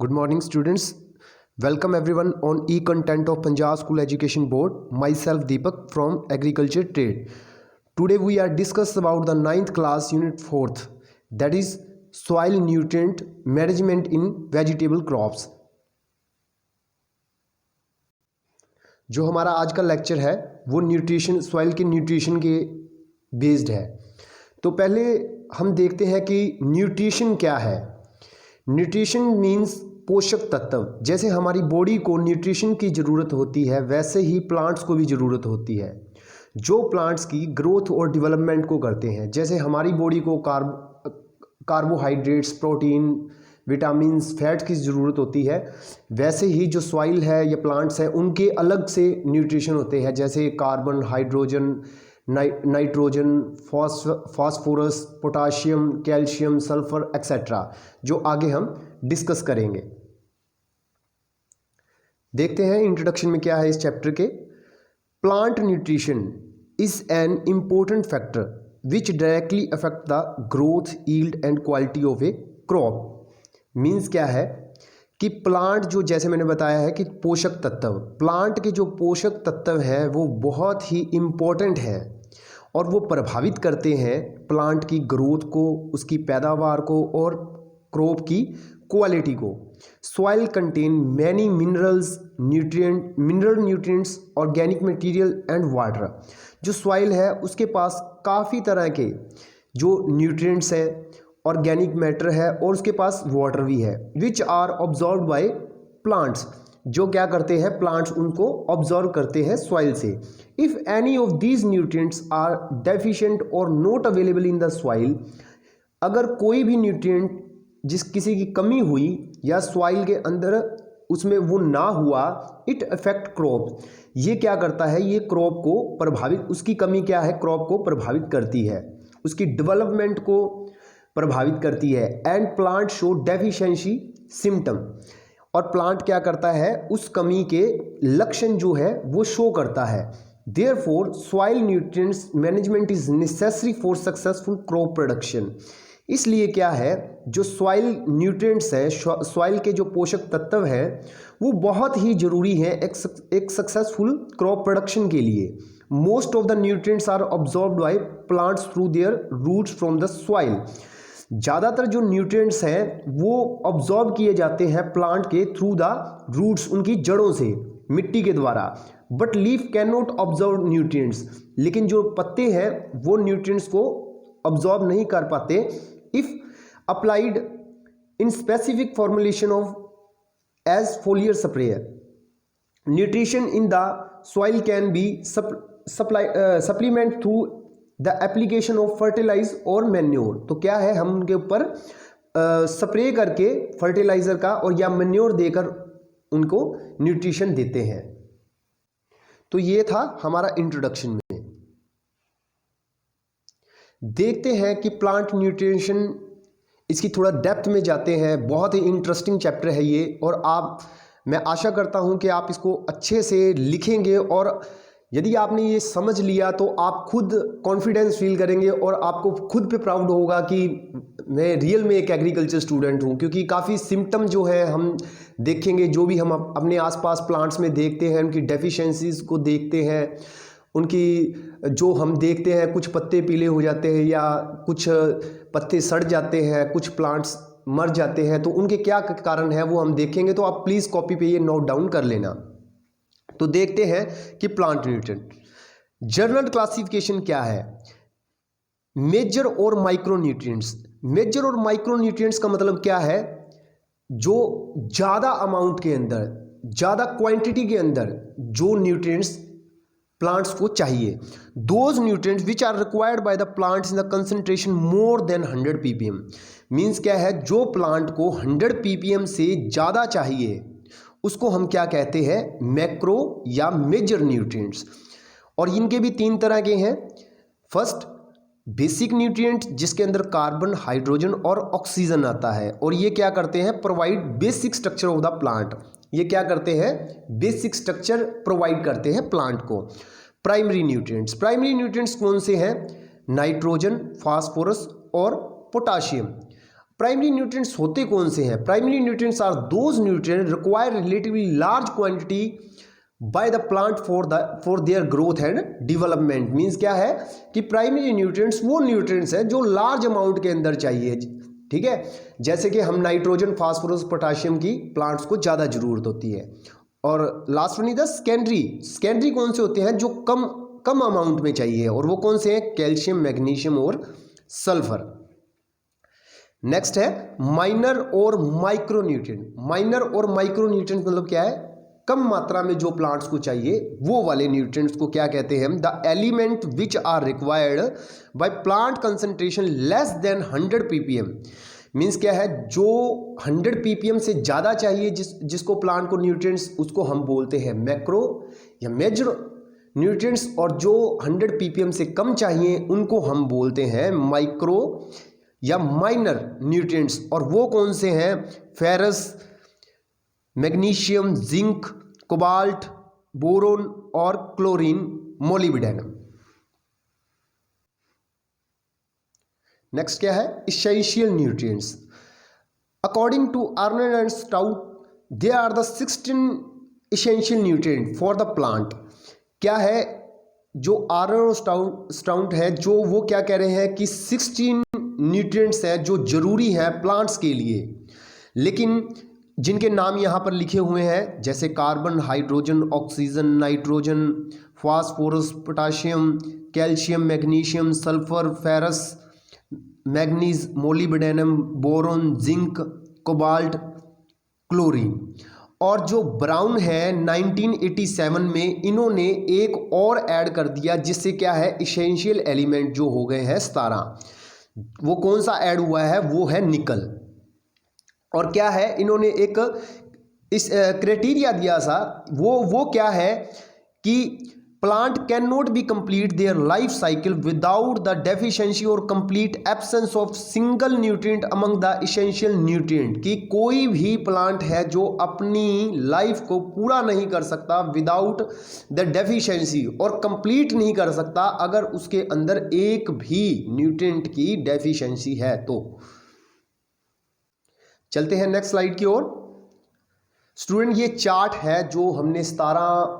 Good morning, students. Welcome everyone on e-content of Punjab School Education Board. Myself Deepak from Agriculture Trade. Today we are discuss about the 9th class unit 4th, that is soil nutrient management in vegetable crops. जो हमारा आज का lecture है वो nutrition soil के nutrition के based है। तो पहले हम देखते हैं कि न्यूट्रिशन क्या है। न्यूट्रिशन मीन्स पोषक तत्व। जैसे हमारी बॉडी को न्यूट्रिशन की ज़रूरत होती है वैसे ही प्लांट्स को भी ज़रूरत होती है, जो प्लांट्स की ग्रोथ और डेवलपमेंट को करते हैं। जैसे हमारी बॉडी को कार्बोहाइड्रेट्स, प्रोटीन, विटामिन्स, फैट्स की ज़रूरत होती है, वैसे ही जो सॉइल है या प्लांट्स हैं उनके अलग से न्यूट्रिशन होते हैं। जैसे carbon, hydrogen, nitrogen, phosphorus, potassium, calcium, sulphur etcetera, जो आगे हम डिस्कस करेंगे। देखते हैं इंट्रोडक्शन में क्या है इस चैप्टर के। Plant nutrition is an important factor which directly affect the growth, yield and quality of A crop. Means क्या है कि प्लांट जो, जैसे मैंने बताया है कि पोषक तत्व, प्लांट के जो पोषक तत्व है वो बहुत ही इम्पोर्टेंट है और वो प्रभावित करते हैं प्लांट की ग्रोथ को, उसकी पैदावार को और क्रॉप की क्वालिटी को। Soil contain many minerals, mineral nutrients, organic material and water. जो सॉइल है उसके पास काफ़ी तरह के जो न्यूट्रिएंट्स हैं, ऑर्गेनिक मैटर है और उसके पास वाटर भी है, which are absorb by plants. जो क्या करते हैं प्लांट्स, उनको ऑब्जॉर्व करते हैं सॉइल से। If any of these nutrients are deficient और not available in the soil, अगर कोई भी न्यूट्रिएंट किसी की कमी हुई या सॉइल के अंदर उसमें वो ना हुआ, इट अफेक्ट क्रॉप। ये क्या करता है, ये क्रॉप को प्रभावित, उसकी कमी क्या है, क्रॉप को प्रभावित करती है, उसकी डेवलपमेंट को प्रभावित करती है। And plant show deficiency symptom, और प्लांट क्या करता है, उस कमी के लक्षण जो है वो शो करता है। Therefore soil nutrients management is necessary for successful crop production. इसलिए क्या है, जो सॉइल न्यूट्रिएंट्स है, सॉइल के जो पोषक तत्व हैं वो बहुत ही ज़रूरी हैं एक सक्सेसफुल क्रॉप प्रोडक्शन के लिए। Most of the nutrients are absorbed by plants through their roots from the soil. ज़्यादातर जो न्यूट्रिएंट्स हैं वो ऑब्जॉर्ब किए जाते हैं प्लांट के थ्रू द रूट्स, उनकी जड़ों से, मिट्टी के द्वारा। But leaf can not absorb nutrients, लेकिन जो पत्ते हैं वो न्यूट्रिएंट्स को ऑब्जॉर्ब नहीं कर पाते। If applied in specific formulation of as foliar sprayer, nutrition in the soil can be supplement through the application of fertilize और मैन्योर। तो क्या है, हम उनके ऊपर स्प्रे करके फर्टिलाइजर का और या मैन्योर देकर उनको न्यूट्रिशन देते हैं। तो ये था हमारा इंट्रोडक्शन में। देखते हैं कि प्लांट न्यूट्रिशन, इसकी थोड़ा डेप्थ में जाते हैं। बहुत ही इंटरेस्टिंग चैप्टर है ये, और मैं आशा करता हूं कि आप इसको अच्छे से लिखेंगे, और यदि आपने ये समझ लिया तो आप खुद कॉन्फिडेंस फील करेंगे और आपको खुद पे प्राउड होगा कि मैं रियल में एक एग्रीकल्चर स्टूडेंट हूँ। क्योंकि काफ़ी सिम्टम जो है हम देखेंगे, जो भी हम अपने आसपास प्लांट्स में देखते हैं, उनकी डेफिशिएंसीज को देखते हैं, उनकी जो हम देखते हैं कुछ पत्ते पीले हो जाते हैं या कुछ पत्ते सड़ जाते हैं, कुछ प्लांट्स मर जाते हैं, तो उनके क्या कारण है वो हम देखेंगे। तो आप प्लीज़ कॉपी पे ये नोट डाउन कर लेना। तो देखते हैं कि प्लांट न्यूट्रिएंट जनरल क्लासिफिकेशन क्या है। मेजर और माइक्रो न्यूट्रिएंट्स। मेजर और माइक्रो न्यूट्रिएंट्स का मतलब क्या है, जो ज़्यादा अमाउंट के अंदर, ज़्यादा क्वांटिटी के अंदर जो न्यूट्रिएंट्स प्लांट्स को चाहिए। Those nutrients which are required by the plants in the concentration more than 100 ppm। Means क्या है, जो प्लांट को 100 ppm से ज़्यादा चाहिए उसको हम क्या कहते हैं, मैक्रो या मेजर न्यूट्रिएंट्स। और इनके भी 3 तरह के हैं। फर्स्ट, बेसिक न्यूट्रिएंट, जिसके अंदर कार्बन, हाइड्रोजन और ऑक्सीजन आता है, और ये क्या करते हैं, provide basic structure of the plant. ये क्या करते हैं, बेसिक स्ट्रक्चर प्रोवाइड करते हैं प्लांट को। Primary nutrients. प्राइमरी न्यूट्रिएंट्स कौन से हैं, नाइट्रोजन, फास्फोरस और पोटाशियम। प्राइमरी न्यूट्रिएंट्स होते कौन से हैं? Primary nutrients are those nutrients require relatively large quantity by the plant for their growth and development. Means क्या है कि प्राइमरी न्यूट्रिएंट्स वो न्यूट्रिएंट्स हैं जो लार्ज अमाउंट के अंदर चाहिए, ठीक है। जैसे कि हम नाइट्रोजन, फास्फोरस, पोटाशियम की प्लांट्स को ज़्यादा जरूरत होती है। और last one is the secondary कौन से होते हैं जो कम अमाउंट में चाहिए, और वो कौन से हैं? कैल्शियम, मैग्नीशियम और सल्फर। नेक्स्ट है माइनर और माइक्रोन्यूट्रिएंट। माइनर और माइक्रोन्यूट्रिएंट मतलब क्या है? कम मात्रा में जो प्लांट्स को चाहिए वो वाले न्यूट्रिएंट्स को क्या कहते हैं? The element which are required by plant concentration less than 100 ppm। Means क्या है? जो 100 ppm से ज़्यादा चाहिए जिसको प्लांट को न्यूट्रिएंट्स, उसको हम बोलते हैं मैक्रो या मेजर न्यूट्रिएंट्स, और जो 100 ppm से कम चाहिए उनको हम बोलते हैं माइक्रो या माइनर न्यूट्रिएंट्स। और वो कौन से हैं? Ferrous, magnesium, zinc, cobalt, boron और क्लोरीन, मोलिब्डेनम। नेक्स्ट क्या है? Essential nutrients. According to Arnon and Stout they are the 16 essential nutrient for the plant. क्या है? जो अर्नर और स्टाउट है जो वो क्या कह रहे हैं कि 16 न्यूट्रिएंट्स हैं जो जरूरी है प्लांट्स के लिए, लेकिन जिनके नाम यहाँ पर लिखे हुए हैं जैसे carbon, hydrogen, oxygen, nitrogen, phosphorus, potassium, calcium, magnesium, sulphur, ferrous, manganese, molybdenum, boron, zinc, cobalt, chlorine. और जो ब्राउन है 1987 में इन्होंने एक और ऐड कर दिया जिससे क्या है? इसेंशियल एलिमेंट जो हो गए हैं 17। वो कौन सा ऐड हुआ है? वो है निकल। और क्या है? इन्होंने एक इस क्राइटेरिया दिया था, वो क्या है कि plant can not be complete their life cycle without the deficiency और complete absence of single nutrient among the essential nutrient. कि कोई भी प्लांट है जो अपनी लाइफ को पूरा नहीं कर सकता विदाउट द डेफिशिएंसी, और कंप्लीट नहीं कर सकता अगर उसके अंदर एक भी न्यूट्रिएंट की डेफिशिएंसी है। तो चलते हैं नेक्स्ट स्लाइड की ओर। स्टूडेंट ये चार्ट है जो हमने 17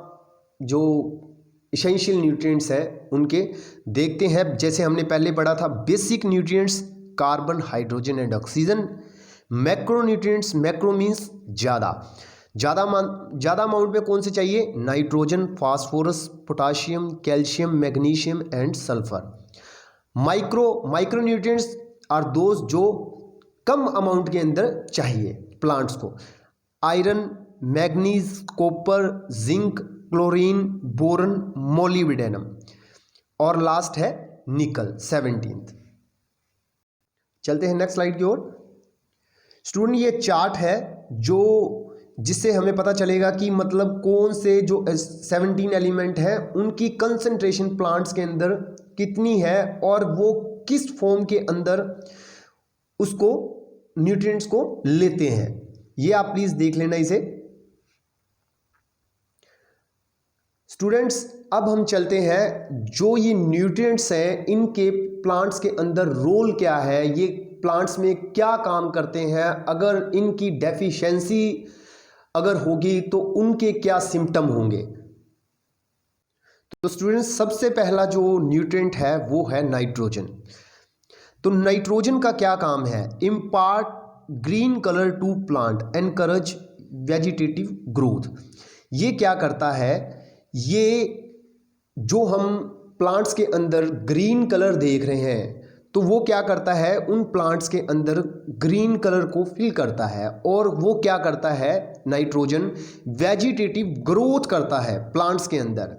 जो एसेंशियल न्यूट्रिएंट्स हैं उनके देखते हैं। जैसे हमने पहले पढ़ा था basic nutrients, carbon, hydrogen and oxygen. Macro nutrients, macro means ज़्यादा अमाउंट में कौन से चाहिए? Nitrogen, phosphorus, potassium, calcium, magnesium and sulphur. Micro nutrients are those जो कम अमाउंट के अंदर चाहिए प्लांट्स को। Iron, manganese, copper, zinc, chlorine, boron, molybdenum. और लास्ट है निकल 17th। चलते हैं नेक्स्ट स्लाइड की ओर। स्टूडेंट ये चार्ट है जो जिससे हमें पता चलेगा कि मतलब कौन से जो 17 एलिमेंट हैं उनकी कंसंट्रेशन प्लांट्स के अंदर कितनी है और वो किस फॉर्म के अंदर उसको न्यूट्रिएंट्स को लेते हैं। ये आप प्लीज देख लेना इसे। स्टूडेंट्स अब हम चलते हैं जो ये न्यूट्रिएंट्स हैं इनके प्लांट्स के अंदर रोल क्या है, ये प्लांट्स में क्या काम करते हैं, अगर इनकी डेफिशिएंसी अगर होगी तो उनके क्या सिम्टम होंगे। तो स्टूडेंट्स सबसे पहला जो न्यूट्रिएंट है वो है नाइट्रोजन। तो नाइट्रोजन का क्या काम है? Impart green colour to plant, encourage vegetative growth. ये क्या करता है? ये जो हम प्लांट्स के अंदर ग्रीन कलर देख रहे हैं तो वो क्या करता है? उन प्लांट्स के अंदर ग्रीन कलर को फिल करता है। और वो क्या करता है? नाइट्रोजन वेजिटेटिव ग्रोथ करता है प्लांट्स के अंदर।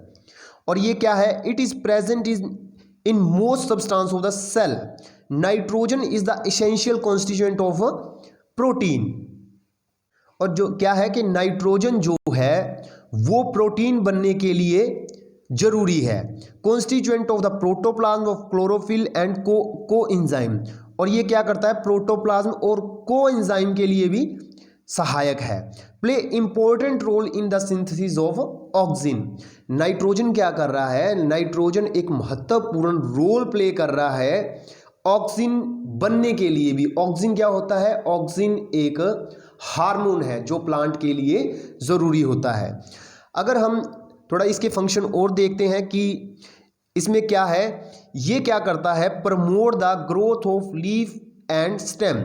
और ये क्या है? It is present in most substance of the cell. Nitrogen is the essential constituent of protein. और जो क्या है कि नाइट्रोजन जो है वो प्रोटीन बनने के लिए जरूरी है। Constituent of the protoplasm of chlorophyll and coenzyme. और ये क्या करता है? प्रोटोप्लाज्म और कोएंजाइम के लिए भी सहायक है। Play important role in the synthesis of oxygen. Nitrogen क्या कर रहा है? नाइट्रोजन एक महत्वपूर्ण रोल प्ले कर रहा है ऑक्सिन बनने के लिए भी, ऑक्सिन क्या होता है, ऑक्सिन एक हार्मोन है जो प्लांट के लिए ज़रूरी होता है। अगर हम थोड़ा इसके फंक्शन और देखते हैं कि इसमें क्या है, ये क्या करता है, promote the growth of leaf and stem.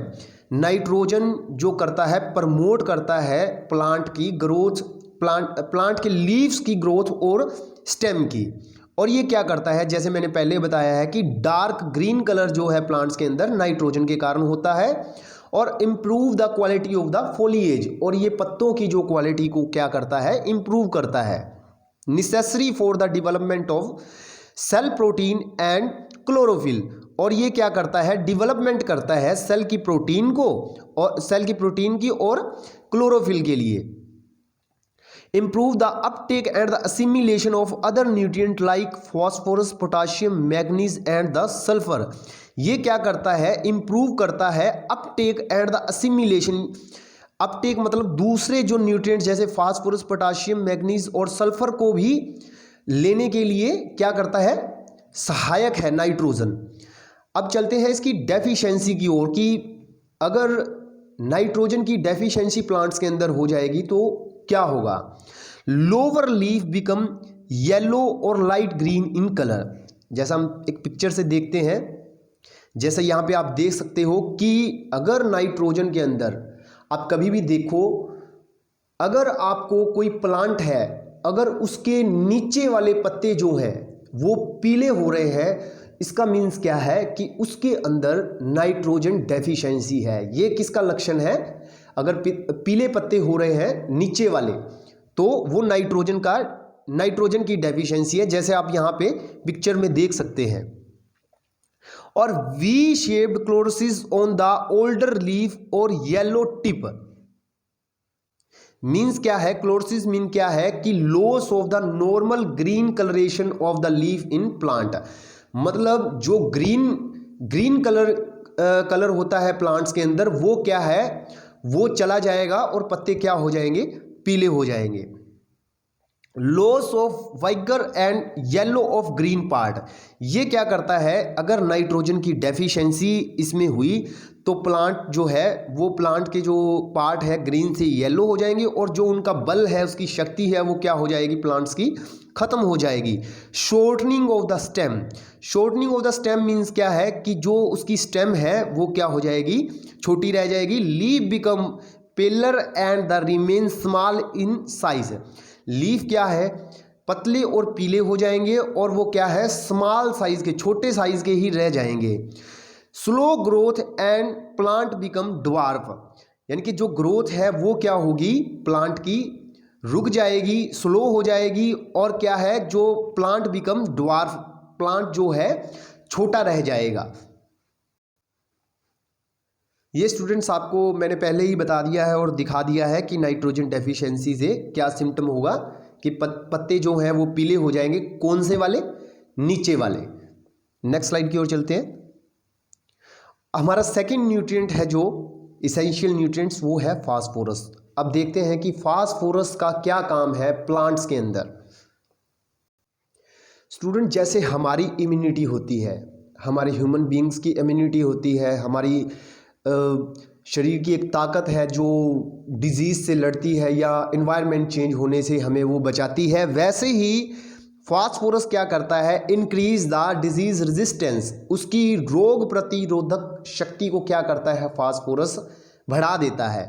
Nitrogen जो करता है, प्रमोट करता है प्लांट की ग्रोथ, प्लांट के लीव्स की ग्रोथ और स्टेम की। और ये क्या करता है, जैसे मैंने पहले बताया है कि डार्क ग्रीन कलर जो है प्लांट्स के अंदर नाइट्रोजन के कारण होता है, और improve the quality of the foliage, और ये पत्तों की जो क्वालिटी को क्या करता है, इम्प्रूव करता है। Necessary for the development of cell protein and chlorophyll, और ये क्या करता है, डेवलपमेंट करता है सेल की प्रोटीन को, और सेल की प्रोटीन की और क्लोरोफिल के लिए। Improve the uptake and the assimilation of other nutrient like phosphorus, potassium, manganese and the sulfur। ये क्या करता है, improve करता है uptake and the assimilation। uptake मतलब दूसरे जो न्यूट्रिएंट जैसे फास्फोरस, पोटाशियम, मैग्नीज और सल्फर को भी लेने के लिए क्या करता है, सहायक है नाइट्रोजन। अब चलते हैं इसकी डेफिशिएंसी की ओर कि अगर नाइट्रोजन की डेफिशिएंसी प्लांट्स के अंदर हो जाएगी तो क्या होगा। लोअर लीफ बिकम येलो और लाइट ग्रीन इन कलर। जैसा हम एक पिक्चर से देखते हैं, जैसे यहाँ पे आप देख सकते हो कि अगर नाइट्रोजन के अंदर आप कभी भी देखो, अगर आपको कोई प्लांट है, अगर उसके नीचे वाले पत्ते जो हैं वो पीले हो रहे हैं, इसका मीन्स क्या है कि उसके अंदर नाइट्रोजन डेफिशिएंसी है। ये किसका लक्षण है, अगर पीले पत्ते हो रहे हैं नीचे वाले, तो वो नाइट्रोजन की डेफिशिएंसी है, जैसे आप यहाँ पे पिक्चर में देख सकते हैं। और V shaped chlorosis on the older leaf और येलो टिप। मीन्स क्या है, क्लोरोसिस मीन क्या है कि loss of the normal green colouration of the leaf in plant. मतलब जो ग्रीन कलर होता है प्लांट्स के अंदर, वो क्या है, वो चला जाएगा और पत्ते क्या हो जाएंगे, पीले हो जाएंगे। Loss of vigour and yellow of green part. ये क्या करता है, अगर नाइट्रोजन की डेफिशिएंसी इसमें हुई तो प्लांट जो है वो प्लांट के जो पार्ट है ग्रीन से येलो हो जाएंगे, और जो उनका बल है, उसकी शक्ति है, वो क्या हो जाएगी, प्लांट्स की खत्म हो जाएगी। Shortening of the stem. Shortening of the stem means क्या है कि जो उसकी स्टेम है वो क्या हो जाएगी, छोटी रह जाएगी। Leaf become paler and the remain small in size. Leaf क्या है, पतले और पीले हो जाएंगे, और वो क्या है, स्मॉल साइज के, छोटे साइज के ही रह जाएंगे। Slow growth and plant become dwarf. यानी कि जो ग्रोथ है वो क्या होगी, प्लांट की रुक जाएगी, स्लो हो जाएगी, और क्या है, जो प्लांट बिकम ड्वार्फ, प्लांट जो है छोटा रह जाएगा। ये स्टूडेंट्स आपको मैंने पहले ही बता दिया है और दिखा दिया है कि नाइट्रोजन डेफिशिएंसी से क्या सिम्टम होगा, कि पत्ते जो हैं वो पीले हो जाएंगे। कौन से वाले, नीचे वाले। नेक्स्ट स्लाइड की ओर चलते हैं। हमारा सेकंड न्यूट्रिएंट है जो इसेंशियल न्यूट्रिएंट्स, वो है फास्फोरस। अब देखते हैं कि फास्फोरस का क्या काम है प्लांट्स के अंदर। स्टूडेंट, जैसे हमारी इम्यूनिटी होती है, हमारे ह्यूमन बींग्स की इम्यूनिटी होती है, हमारी शरीर की एक ताकत है जो डिजीज़ से लड़ती है या इन्वायरमेंट चेंज होने से हमें वो बचाती है, वैसे ही फास्फोरस क्या करता है, इंक्रीज द डिजीज रेजिस्टेंस। उसकी रोग प्रतिरोधक शक्ति को क्या करता है, फास्फोरस बढ़ा देता है,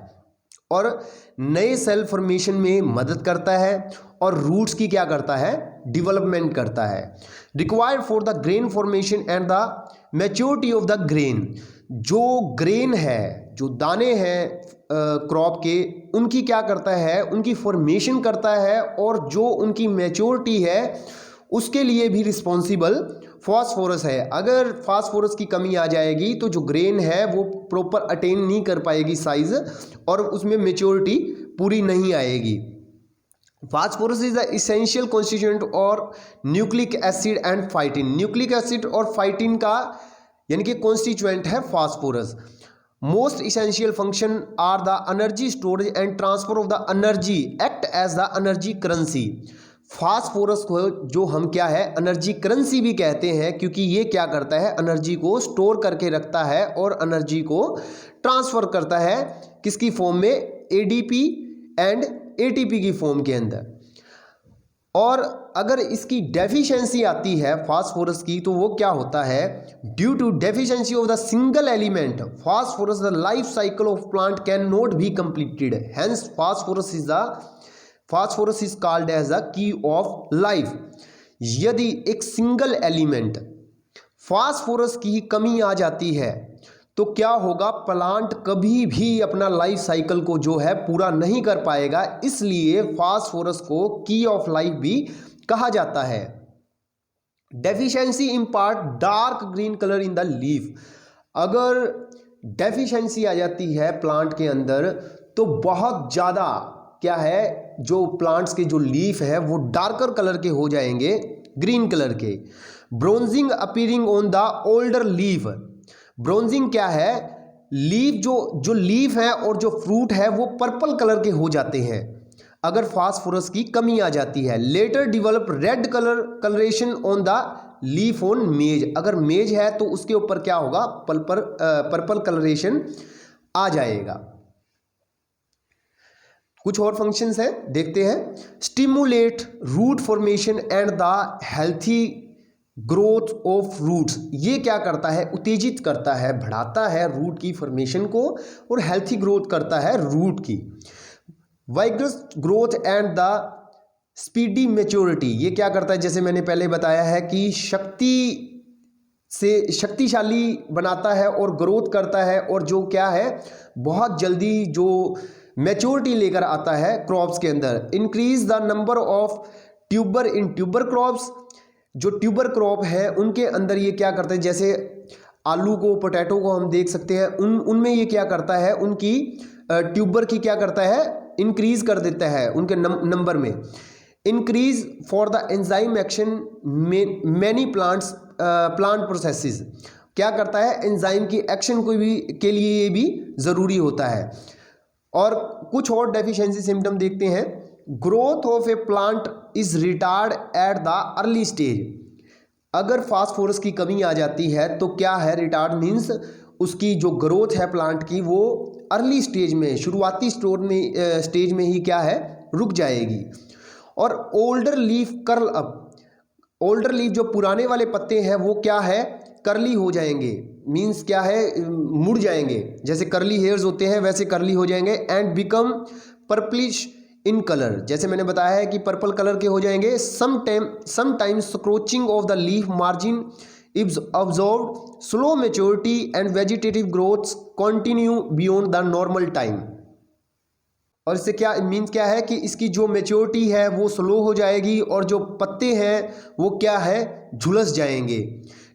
और नए सेल फॉर्मेशन में मदद करता है, और रूट्स की क्या करता है, डेवलपमेंट करता है। Required for the grain formation and the maturity of the grain. जो ग्रेन है, जो दाने हैं क्रॉप के, उनकी क्या करता है, उनकी फॉर्मेशन करता है, और जो उनकी मैच्योरिटी है उसके लिए भी रिस्पॉन्सिबल फास्फोरस है। अगर फास्फोरस की कमी आ जाएगी तो जो ग्रेन है वो प्रॉपर अटेन नहीं कर पाएगी साइज, और उसमें मैच्योरिटी पूरी नहीं आएगी। Phosphorus is the essential constituent और nucleic acid and phytin. Nucleic acid और फाइटिन का यानी कि कॉन्स्टिट्यूएंट है phosphorus. Most essential function are the energy storage and transfer of the energy, act as the energy currency. Phosphorus को जो हम क्या है एनर्जी करेंसी भी कहते हैं, क्योंकि ये क्या करता है एनर्जी को स्टोर करके रखता है और एनर्जी को ट्रांसफर करता है किसकी फॉर्म में, एडीपी एंड एटीपी की फॉर्म के अंदर। और अगर इसकी डेफिशिएंसी आती है फास्फोरस की तो वो क्या होता है, due to deficiency of the single element phosphorus the life cycle of plant can not be completed, hence phosphorus is called as the key of life. यदि एक सिंगल एलिमेंट फास्फोरस की कमी आ जाती है तो क्या होगा, प्लांट कभी भी अपना लाइफ साइकिल को जो है पूरा नहीं कर पाएगा, इसलिए फास्फोरस को की ऑफ लाइफ भी कहा जाता है। Deficiency impart dark green colour in the leaf, अगर डेफिशिएंसी आ जाती है प्लांट के अंदर तो बहुत ज़्यादा क्या है, जो प्लांट्स के जो लीफ है वो डार्कर कलर के हो जाएंगे, ग्रीन कलर के। Bronzing appearing on the older leaf, bronzing क्या है, लीफ जो लीफ है और जो फ्रूट है वो पर्पल कलर के हो जाते हैं अगर फास्फोरस की कमी आ जाती है। Later develop red colouration on the leaf on maize, अगर मेज है तो उसके ऊपर क्या होगा, पर्पल कलरेशन आ जाएगा। कुछ और फंक्शंस हैं, देखते हैं। Stimulate root formation and the healthy growth of roots, ये क्या करता है, उत्तेजित करता है, बढ़ाता है रूट की फॉर्मेशन को और हेल्थी ग्रोथ करता है रूट की। Vigorous growth and the speedy maturity, ये क्या करता है, जैसे मैंने पहले बताया है कि शक्तिशाली बनाता है और ग्रोथ करता है, और जो क्या है बहुत जल्दी जो मैच्योरिटी लेकर आता है क्रॉप्स के अंदर। Increase the number of tuber in tuber crops, जो ट्यूबर क्रॉप है उनके अंदर ये क्या करता है, जैसे आलू को, पोटैटो को हम देख सकते हैं, उनमें ये क्या करता है, उनकी ट्यूबर की क्या करता है, इंक्रीज कर देता है उनके नंबर में। Increase for the enzyme action many plant processes, क्या करता है, एंजाइम की एक्शन को भी के लिए ये भी ज़रूरी होता है। और कुछ और डेफिशिएंसी सिम्टम देखते हैं। Growth of A plant is retard at the early stage, अगर फास्फोरस की कमी आ जाती है तो क्या है, रिटार्ड मीन्स उसकी जो ग्रोथ है प्लांट की वो अर्ली स्टेज में, शुरुआती स्टेज में ही क्या है, रुक जाएगी। और older leaf curl up, older leaf जो पुराने वाले पत्ते हैं वो क्या है, कर्ली हो जाएंगे, मीन्स क्या है, मुड़ जाएंगे, जैसे कर्ली हेयर्स होते हैं वैसे कर्ली हो जाएंगे। And become purplish in colour, जैसे मैंने बताया है कि पर्पल कलर के हो जाएंगे। Sometimes scorching of the leaf margin is observed, slow maturity and vegetative growth continue beyond the normal time. और इससे क्या मीन्स क्या है कि इसकी जो मैच्योरिटी है वो स्लो हो जाएगी और जो पत्ते हैं वो क्या है, झुलस जाएंगे।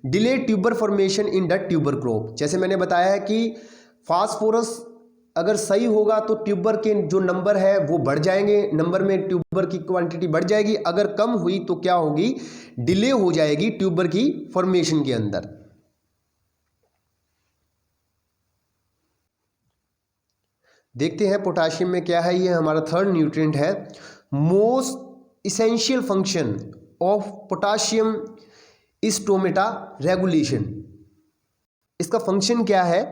Delay tuber formation in the tuber crop, जैसे मैंने बताया है कि फास्फोरस अगर सही होगा तो ट्यूबर के जो नंबर है वो बढ़ जाएंगे, नंबर में ट्यूबर की क्वांटिटी बढ़ जाएगी, अगर कम हुई तो क्या होगी, डिले हो जाएगी ट्यूबर की फॉर्मेशन के अंदर। देखते हैं पोटाशियम में क्या है, ये हमारा थर्ड न्यूट्रिएंट है। Most essential function of potassium is stomata regulation, इसका फंक्शन क्या है,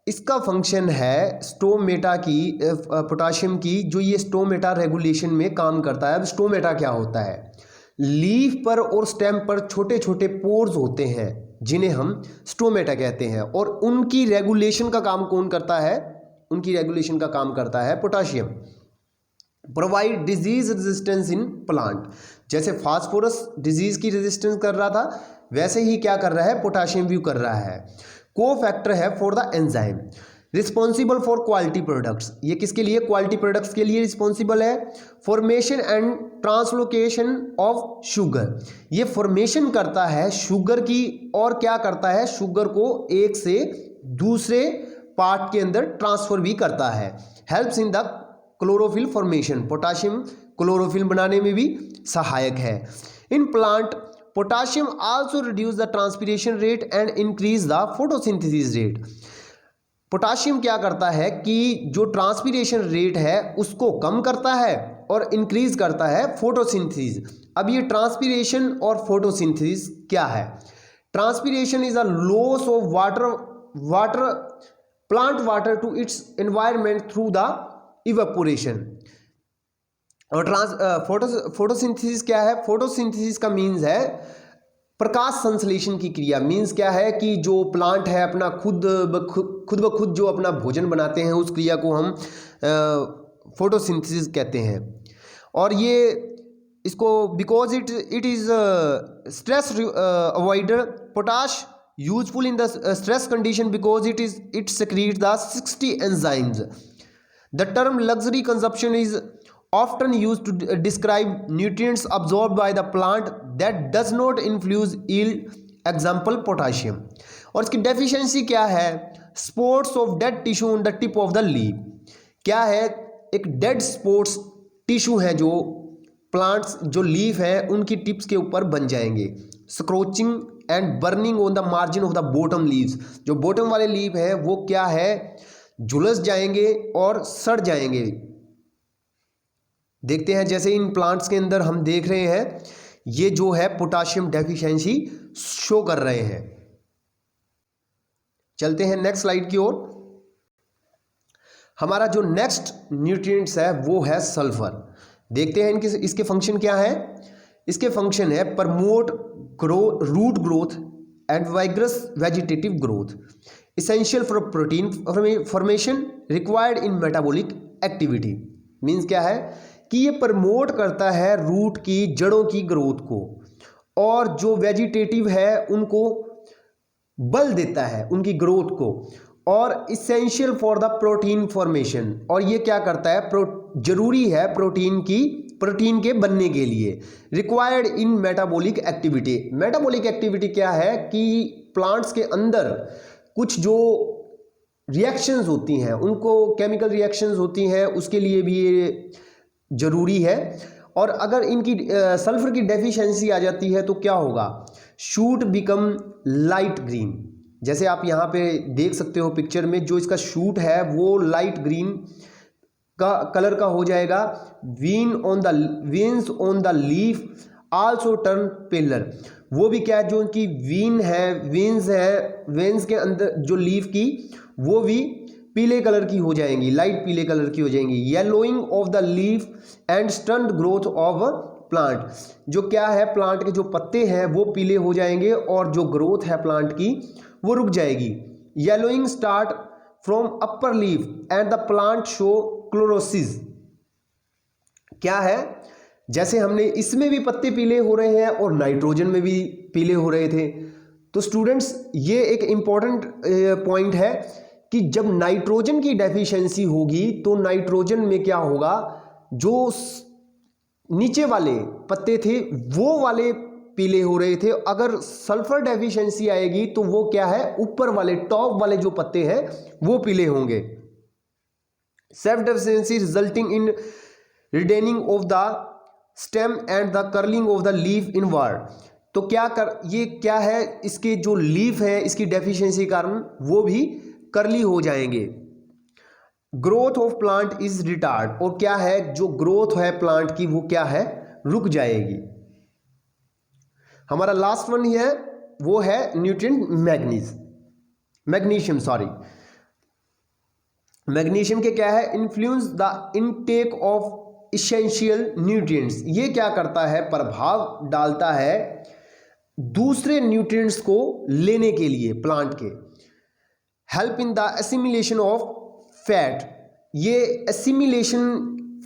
इसका फंक्शन है स्टोमेटा की, पोटाशियम की जो ये स्टोमेटा रेगुलेशन में काम करता है। अब स्टोमेटा क्या होता है, लीफ पर और स्टेम पर छोटे छोटे पोर्स होते हैं जिन्हें हम स्टोमेटा कहते हैं, और उनकी रेगुलेशन का काम कौन करता है, उनकी रेगुलेशन का काम करता है potassium. Provide disease resistance in plant, जैसे फास्फोरस डिजीज की रेजिस्टेंस कर रहा था वैसे ही क्या कर रहा है, पोटाशियम भी कर रहा है। को फैक्टर है for the enzyme, responsible for quality products, ये किसके लिए, क्वालिटी प्रोडक्ट्स के लिए रिस्पॉन्सिबल है। Formation and translocation of sugar, ये फॉर्मेशन करता है शुगर की और क्या करता है, शुगर को एक से दूसरे पार्ट के अंदर ट्रांसफर भी करता है। Helps in the chlorophyll formation, potassium chlorophyll बनाने में भी सहायक है। In plant potassium also reduce the transpiration rate and increase the photosynthesis rate, potassium क्या करता है कि जो ट्रांसपिरेशन रेट है उसको कम करता है और इंक्रीज करता है फोटोसिंथेसिस, अब ये ट्रांसपीरेशन और फोटोसिंथेसिस क्या है? Transpiration is a loss of water plant water to its environment through the evaporation. और फोटोसिंथेसिस क्या है? फोटोसिंथेसिस का मीन्स है प्रकाश संश्लेषण की क्रिया। मीन्स क्या है कि जो प्लांट है अपना खुद ब खुद जो अपना भोजन बनाते हैं उस क्रिया को हम फोटोसिंथेसिस कहते हैं। और ये इसको because it is stress avoider potash useful in the stress condition because it secretes the 60 enzymes. The term luxury consumption is often used to describe nutrients absorbed by the plant that does not influence yield, example potassium. और इसकी deficiency क्या है? Sports of dead tissue on the tip of the leaf. क्या है? एक dead sports tissue है जो plants जो लीफ है उनकी टिप्स के ऊपर बन जाएंगे। Scorching and burning on the margin of the bottom leaves. जो बॉटम वाले लीफ है वो क्या है? झुलस जाएंगे और सड़ जाएंगे। देखते हैं जैसे इन प्लांट्स के अंदर हम देख रहे हैं ये जो है पोटाशियम डेफिशिएंसी शो कर रहे हैं। चलते हैं नेक्स्ट स्लाइड की ओर। हमारा जो नेक्स्ट न्यूट्रिएंट्स है वो है सल्फर। देखते हैं इनके इसके फंक्शन क्या है। इसके फंक्शन है promote root growth and vigorous vegetative growth, essential for protein formation, required in metabolic activity. Means क्या है कि ये प्रमोट करता है रूट की जड़ों की ग्रोथ को, और जो वेजिटेटिव है उनको बल देता है उनकी ग्रोथ को, और essential for the protein formation. और ये क्या करता है? जरूरी है प्रोटीन के बनने के लिए। Required in metabolic activity. Metabolic activity क्या है कि प्लांट्स के अंदर कुछ जो रिएक्शंस होती हैं उनको केमिकल रिएक्शंस होती हैं उसके लिए भी ये जरूरी है। और अगर इनकी सल्फर की डेफिशिएंसी आ जाती है तो क्या होगा? Shoot become light green. जैसे आप यहाँ पे देख सकते हो पिक्चर में, जो इसका शूट है वो लाइट ग्रीन का कलर का हो जाएगा। Veins on the leaf also turn paler. वो भी क्या है? जो उनकी वेन्स के अंदर जो लीफ की वो भी पीले कलर की हो जाएंगी, लाइट पीले कलर की हो जाएंगी। Yellowing of the leaf and stunt growth of plant. जो क्या है? प्लांट के जो पत्ते हैं वो पीले हो जाएंगे और जो ग्रोथ है प्लांट की वो रुक जाएगी। Yellowing start from upper leaf and the plant show chlorosis. क्या है? जैसे हमने इसमें भी पत्ते पीले हो रहे हैं और नाइट्रोजन में भी पीले हो रहे थे। तो स्टूडेंट्स ये एक इंपॉर्टेंट पॉइंट है कि जब नाइट्रोजन की डेफिशिएंसी होगी तो नाइट्रोजन में क्या होगा? जो नीचे वाले पत्ते थे वो वाले पीले हो रहे थे। अगर सल्फर डेफिशिएंसी आएगी तो वो क्या है? ऊपर वाले टॉप वाले जो पत्ते हैं वो पीले होंगे। Self deficiency resulting in reddening of the stem and the curling of the leaf inward. तो ये क्या है? इसके जो लीफ है इसकी डेफिशिएंसी कारण वो भी कर्ली हो जाएंगे। Growth of plant is retard. और क्या है? जो ग्रोथ है प्लांट की वो क्या है? रुक जाएगी। हमारा लास्ट वन है वो है न्यूट्रिएंट मैग्नीशियम। मैग्नीशियम के क्या है? Influence the intake of essential nutrients. ये क्या करता है? प्रभाव डालता है दूसरे न्यूट्रिएंट्स को लेने के लिए प्लांट के। Help in the assimilation of fat. ये एसिमिलेशन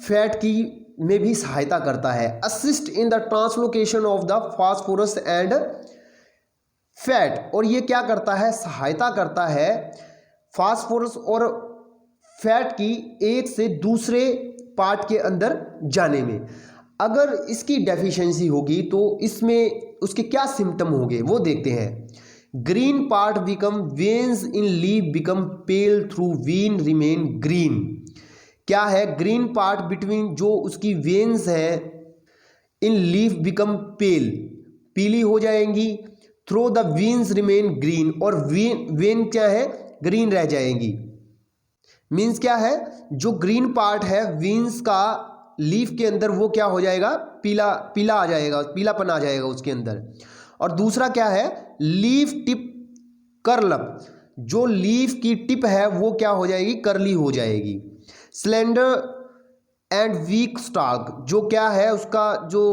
फैट की में भी सहायता करता है। Assist in the translocation of the phosphorus and fat. और ये क्या करता है? सहायता करता है फास्फोरस और फैट की एक से दूसरे पार्ट के अंदर जाने में। अगर इसकी डेफिशिएंसी होगी तो इसमें उसके क्या सिम्टम होंगे वो देखते हैं। Green part become veins in leaf become pale through vein remain green. क्या है? ग्रीन पार्ट बिटवीन जो उसकी वेन्स है इन लीफ बिकम पेल, पीली हो जाएंगी। Through the veins remain green. और वेन क्या है? ग्रीन रह जाएंगी। मीन्स क्या है? जो ग्रीन पार्ट है वेन्स का लीफ के अंदर वो क्या हो जाएगा, पीला पीला आ जाएगा, पीलापन आ जाएगा उसके अंदर। और दूसरा क्या है, लीफ टिप कर्ल अप, जो लीफ की टिप है वो क्या हो जाएगी, कर्ली हो जाएगी। स्लेंडर एंड वीक स्टाल्क, जो क्या है उसका जो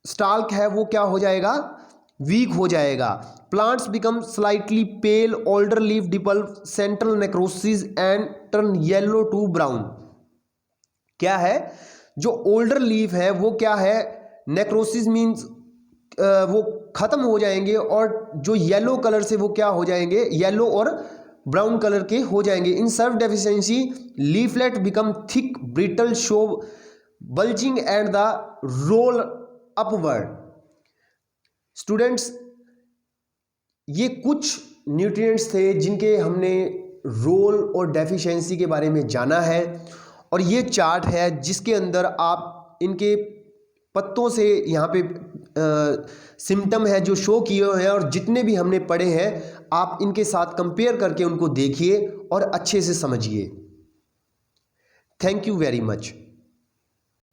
स्टाल्क है वो क्या हो जाएगा, वीक हो जाएगा। Plants become slightly pale, older leaf depulp, central necrosis and turn yellow to brown. क्या है, जो ओल्डर लीफ है वो क्या है, नेक्रोसिस मीन्स वो खत्म हो जाएंगे, और जो येलो कलर से वो क्या हो जाएंगे, येलो और ब्राउन कलर के हो जाएंगे। In severe deficiency leaflet become thick brittle show bulging and the roll upward. Students, ये कुछ न्यूट्रिएंट्स थे जिनके हमने रोल और डेफिशिएंसी के बारे में जाना है, और ये चार्ट है जिसके अंदर आप इनके पत्तों से यहाँ पे सिम्टम है जो शो किए हुए हैं, और जितने भी हमने पढ़े हैं आप इनके साथ कंपेयर करके उनको देखिए और अच्छे से समझिए। Thank you very much.